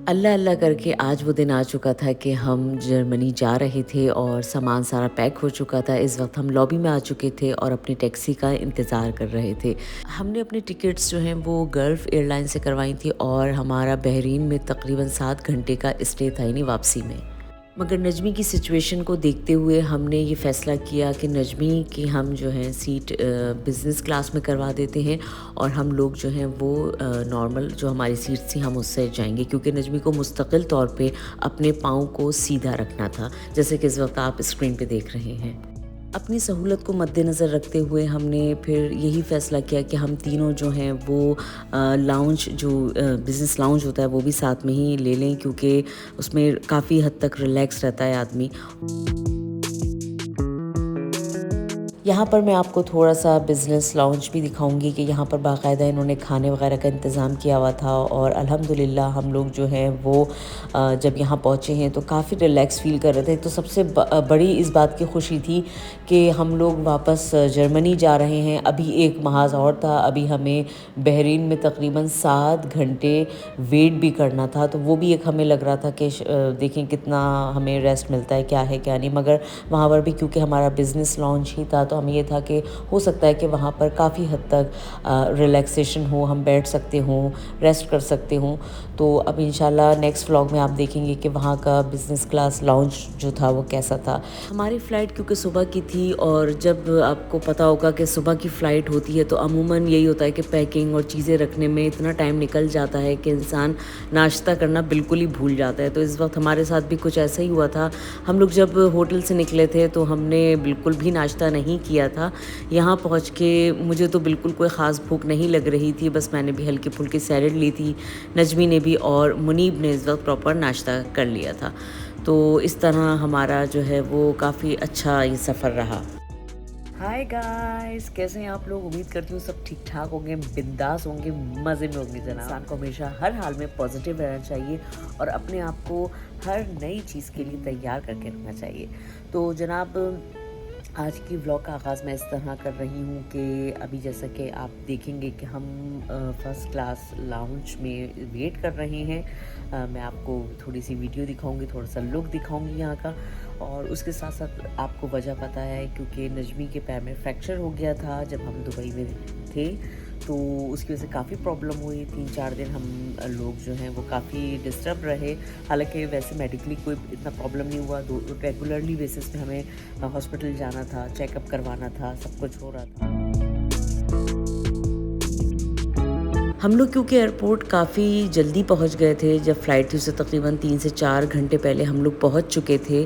اللہ اللہ کر کے آج وہ دن آ چکا تھا کہ ہم جرمنی جا رہے تھے اور سامان سارا پیک ہو چکا تھا۔ اس وقت ہم لابی میں آ چکے تھے اور اپنی ٹیکسی کا انتظار کر رہے تھے۔ ہم نے اپنی ٹکٹس جو ہیں وہ گلف ایئر لائن سے کروائی تھی اور ہمارا بحرین میں تقریباً 7 گھنٹے کا اسٹے تھا، یعنی واپسی میں۔ مگر نجمی کی سچویشن کو دیکھتے ہوئے ہم نے یہ فیصلہ کیا کہ نجمی کی ہم جو ہیں سیٹ بزنس کلاس میں کروا دیتے ہیں اور ہم لوگ جو ہیں وہ نارمل جو ہماری سیٹ تھی ہم اس سے جائیں گے، کیونکہ نجمی کو مستقل طور پہ اپنے پاؤں کو سیدھا رکھنا تھا، جیسے کہ اس وقت آپ اسکرین پہ دیکھ رہے ہیں۔ اپنی سہولت کو مد نظر رکھتے ہوئے ہم نے پھر یہی فیصلہ کیا کہ ہم تینوں جو ہیں وہ لاؤنج جو بزنس لاؤنج ہوتا ہے وہ بھی ساتھ میں ہی لے لیں، کیونکہ اس میں کافی حد تک ریلیکس رہتا ہے آدمی۔ یہاں پر میں آپ کو تھوڑا سا بزنس لاؤنج بھی دکھاؤں گی کہ یہاں پر باقاعدہ انہوں نے کھانے وغیرہ کا انتظام کیا ہوا تھا، اور الحمدللہ ہم لوگ جو ہیں وہ جب یہاں پہنچے ہیں تو کافی ریلیکس فیل کر رہے تھے۔ تو سب سے بڑی اس بات کی خوشی تھی کہ ہم لوگ واپس جرمنی جا رہے ہیں۔ ابھی ایک محاذ اور تھا، ابھی ہمیں بحرین میں تقریباً 7 گھنٹے ویٹ بھی کرنا تھا، تو وہ بھی ایک ہمیں لگ رہا تھا کہ دیکھیں کتنا ہمیں ریسٹ ملتا ہے، کیا ہے کیا نہیں۔ مگر وہاں پر بھی کیونکہ ہمارا بزنس لاؤنج ہی تھا تو ہمیں یہ تھا کہ ہو سکتا ہے کہ وہاں پر کافی حد تک ریلیکسیشن ہو، ہم بیٹھ سکتے ہوں، ریسٹ کر سکتے ہوں۔ تو اب انشاءاللہ نیکسٹ ولاگ میں آپ دیکھیں گے کہ وہاں کا بزنس کلاس لاؤنج جو تھا وہ کیسا تھا۔ ہماری فلائٹ کیونکہ صبح کی تھی، اور جب آپ کو پتہ ہوگا کہ صبح کی فلائٹ ہوتی ہے تو عموماً یہی ہوتا ہے کہ پیکنگ اور چیزیں رکھنے میں اتنا ٹائم نکل جاتا ہے کہ انسان ناشتہ کرنا بالکل ہی بھول جاتا ہے۔ تو اس وقت ہمارے ساتھ بھی کچھ ایسا ہی ہوا تھا۔ ہم لوگ جب ہوٹل سے نکلے تھے تو ہم نے بالکل بھی ناشتہ نہیں کیا تھا۔ یہاں پہنچ کے مجھے تو بالکل کوئی خاص بھوک نہیں لگ رہی تھی، بس میں نے بھی ہلکی پھلکی سیلڈ لی تھی، نجمی نے بھی، اور منیب نے اس وقت پراپر ناشتہ کر لیا تھا۔ تو اس طرح ہمارا جو ہے وہ کافی اچھا یہ سفر رہا۔ ہائی گائز، کیسے ہیں آپ لوگ؟ امید کرتی ہوں سب ٹھیک ٹھاک ہوں گے، بنداس ہوں گے، مزے میں ہوں گے جناب۔ انسان کو ہمیشہ ہر حال میں پازیٹیو رہنا چاہیے اور اپنے آپ کو ہر نئی چیز کے لیے تیار کر کے رکھنا چاہیے۔ تو جناب آج کی ولاگ کا آغاز میں اس طرح کر رہی ہوں کہ ابھی جیسا کہ آپ دیکھیں گے کہ ہم فرسٹ کلاس لاؤنج میں ویٹ کر رہے ہیں۔ میں آپ کو تھوڑی سی ویڈیو دکھاؤں گی، تھوڑا سا لک دکھاؤں گی یہاں کا، اور اس کے ساتھ ساتھ آپ کو وجہ پتہ ہے کیونکہ نجمی کے پیر میں فریکچر ہو گیا تھا جب ہم دبئی میں تھے، تو اس کی وجہ سے کافی پرابلم ہوئی۔ 3-4 دن ہم لوگ جو ہیں وہ کافی ڈسٹرب رہے، حالانکہ ویسے میڈیکلی کوئی اتنا پرابلم نہیں ہوا۔ ریگولرلی بیسس پہ ہمیں ہاسپٹل جانا تھا، چیک اپ کروانا تھا، سب کچھ ہو رہا تھا۔ ہم لوگ کیونکہ ایئرپورٹ کافی جلدی پہنچ گئے تھے، جب فلائٹ تھی اسے تقریباً 3 سے 4 گھنٹے پہلے ہم لوگ پہنچ چکے تھے،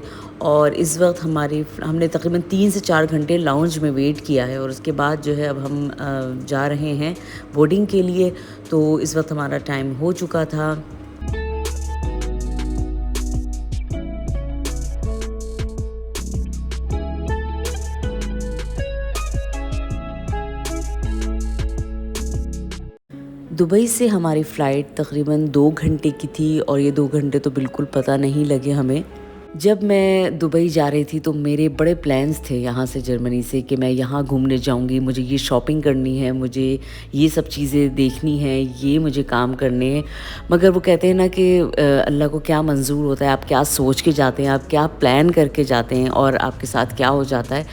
اور اس وقت ہم نے تقریباً 3 سے 4 گھنٹے لاؤنج میں ویٹ کیا ہے، اور اس کے بعد جو ہے اب ہم جا رہے ہیں بورڈنگ کے لیے۔ تو اس وقت ہمارا ٹائم ہو چکا تھا۔ دبئی سے ہماری فلائٹ تقریباً 2 گھنٹے کی تھی، اور یہ 2 گھنٹے تو بالکل پتہ نہیں لگے ہمیں۔ جب میں دبئی جا رہی تھی تو میرے بڑے پلانز تھے یہاں سے جرمنی سے کہ میں یہاں گھومنے جاؤں گی، مجھے یہ شاپنگ کرنی ہے، مجھے یہ سب چیزیں دیکھنی ہیں، یہ مجھے کام کرنے ہیں۔ مگر وہ کہتے ہیں نا کہ اللہ کو کیا منظور ہوتا ہے، آپ کیا سوچ کے جاتے ہیں، آپ کیا پلان کر کے جاتے ہیں، اور آپ کے ساتھ کیا ہو جاتا ہے۔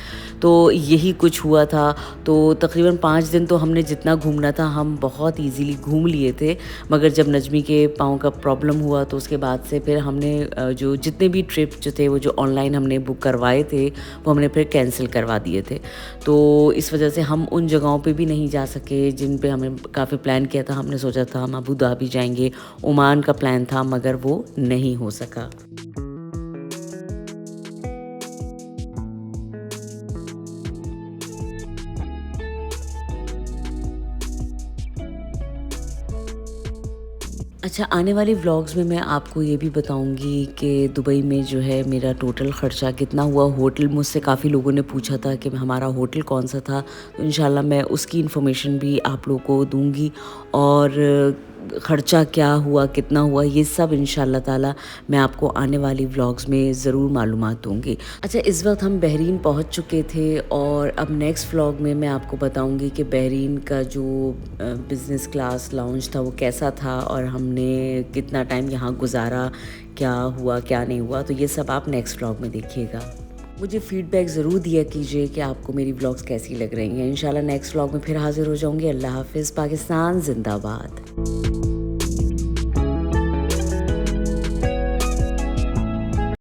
تو یہی کچھ ہوا تھا۔ تو تقریباً 5 دن تو ہم نے جتنا گھومنا تھا ہم بہت ایزیلی گھوم لیے تھے، مگر جب نجمی کے پاؤں کا پرابلم ہوا تو اس کے بعد سے پھر ہم نے جو جتنے بھی ٹرپ جو تھے وہ جو آن لائن ہم نے بک کروائے تھے وہ ہم نے پھر کینسل کروا دیے تھے۔ تو اس وجہ سے ہم ان جگہوں پہ بھی نہیں جا سکے جن پہ ہمیں کافی پلان کیا تھا۔ ہم نے سوچا تھا ہم ابو دھابی جائیں گے، عمان کا پلان تھا، مگر وہ نہیں ہو سکا۔ اچھا، آنے والی ولاگز میں میں آپ کو یہ بھی بتاؤں گی کہ دبئی میں جو ہے میرا ٹوٹل خرچہ کتنا ہوا۔ ہوٹل مجھ سے کافی لوگوں نے پوچھا تھا کہ ہمارا ہوٹل کون سا تھا، تو انشاءاللہ میں اس کی انفارمیشن بھی آپ لوگوں کو دوں گی۔ اور خرچہ کیا ہوا، کتنا ہوا، یہ سب انشاءاللہ تعالی میں آپ کو آنے والی ولاگز میں ضرور معلومات دوں گی۔ اچھا، اس وقت ہم بحرین پہنچ چکے تھے اور اب نیکسٹ ولاگ میں آپ کو بتاؤں گی کہ بحرین کا جو بزنس کلاس لاؤنج تھا وہ کیسا تھا اور ہم نے کتنا ٹائم یہاں گزارا، کیا ہوا کیا نہیں ہوا، تو یہ سب آپ نیکسٹ ولاگ میں دیکھیے گا۔ مجھے فیڈ بیک ضرور دیا کیجیے کہ آپ کو میری ولاگز کیسی لگ رہی ہیں۔ انشاءاللہ نیکسٹ ولاگ میں پھر حاضر ہو جاؤں گی۔ اللہ حافظ۔ پاکستان زندہ باد۔